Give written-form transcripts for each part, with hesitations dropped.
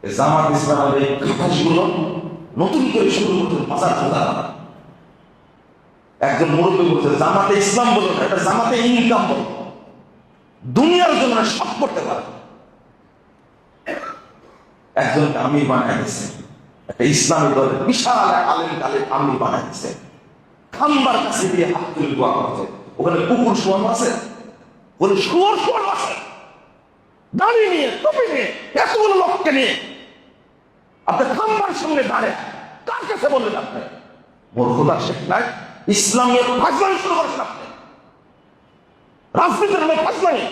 জামাত ইসলামের এই খাতাসগুলো নতুন করে শুরু করতে মাজার খোলা। একজন মুরব্বী বলছে জামাতে ইসলাম বলো না, এটা জামাতে ইনকাম বলো, দুনিয়ার জন্য সব করতে পারে। একজনকে আমি বানাই দিচ্ছে, একটা ইসলামী দলের বিশাল আলেম কালেম আমি বানাই দিচ্ছে, খাম্বার কাছে দিয়ে হাত তুলে দোয়া করছে। ওখানে কুকুর শোয়ানো আছে, বলে শুয়ার শোয়ানো আছে, দাঁড়িয়ে নিয়ে টুপি নিয়ে এতগুলো লোককে নিয়ে আপনি খাম্বার সঙ্গে দাঁড়ে কার কাছে বললেন? আপনি মূর্খতা শেখ নাই, ইসলামের ফাজলামি শুরু করেছেন আপনি। রাজনীতির লোক ফাজলামি,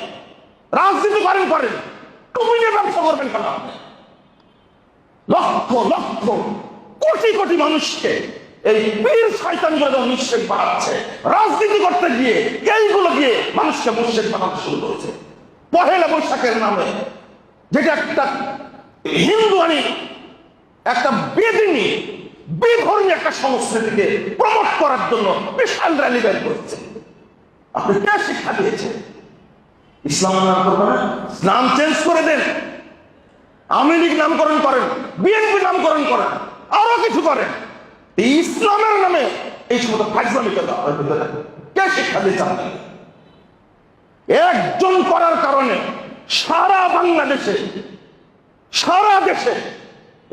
রাজনীতি করেন টুপি নিয়ে ব্যবসা করবেন কেন? আপনি লক্ষ লক্ষ কোটি কোটি মানুষকে এই পীর শয়তান গুলো মুশরিক বানাচ্ছে, রাজনীতি করতে গিয়ে এইগুলো গিয়ে মানুষকে মুশরিক বানাতে শুরু করেছে। পহেলা বৈশাখের নামে, যেটা একটা হিন্দুয়ানি একটা বেদিনী বেধর্মী একটা সংস্কৃতিকে প্রমোট করার জন্য বিশাল র্যালি বের করছে। আপনি কে শিক্ষা দিয়েছেন? ইসলাম নাম করবেন, নাম চেঞ্জ করে দেন, আওয়ামী লীগ নামকরণ করেন, বিএনপি নামকরণ করেন, আরো কিছু করেন, ইসলামের নামে এই সমস্ত ফাজলামিকে কে শিক্ষা দিয়েছে? একজন করার কারণে সারা বাংলাদেশে সারা দেশে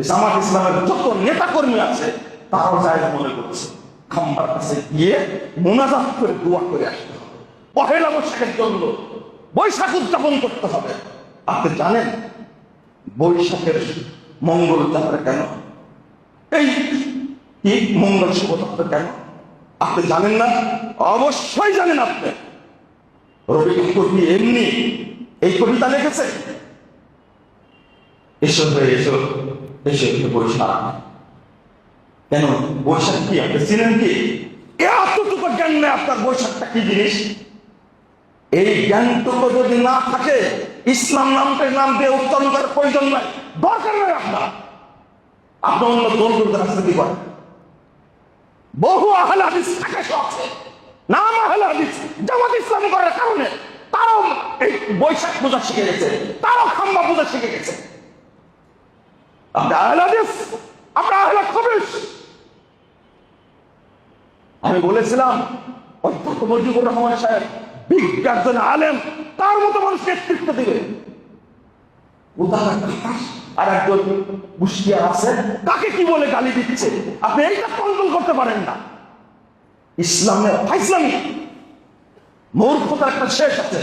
জামাত ইসলামের যত নেতা কর্মী আছে তারাও জায়গা মনে করছে খাম্বার কাছে গিয়ে মুনাজাত করে দোয়া করে আসতে হবে, পহেলা বৈশাখের জন্য বৈশাখ উদযাপন করতে হবে। আপনি জানেন বৈশাখের মঙ্গল যাত্রা কেন, এই মঙ্গল শোভাযাত্রা কেন? আপনি জানেন না? অবশ্যই জানেন। আপনি রবি কবি এমনি এই কবিতা লিখেছে, এসো এসো এসো বৈশাখ। কেন বৈশাখ কি আপনি চিনেন? কি এতটুকু জ্ঞান নেই আপনার বৈশাখটা কি জিনিস? এই জ্ঞানটুকু যদি না থাকে ইসলাম নামটার নাম দিয়ে উচ্চারণ করার প্রয়োজন নাই, দরকার নাই আপনার। আপনি অন্য দলগুলোর রাজনীতি করেন, বহু আহলে হাদিস থাকে আছে, নাম আহলে হাদিস জামাত ইসলাম করার কারণে তারাও এই বৈশাখ পূজা শিখে গেছে, তারাও খাম্বা পূজা শিখে গেছে। আপনি আহলে হাদিস, আপনার আহলে খবিস। আমি বলেছিলাম অধ্যক্ষ মুজিবুর রহমান সাহেব বিজ্ঞান আলেম, তার মতো মানুষ নেতৃত্ব দিবে। আর একজন মুশকিল আছে, তাকে কি বলে গালি দিচ্ছে, আপনি এইটা কন্ট্রোল করতে পারেন না। ইসলামের ফাইসলামি মূর্খতার একটা শেষ আছে।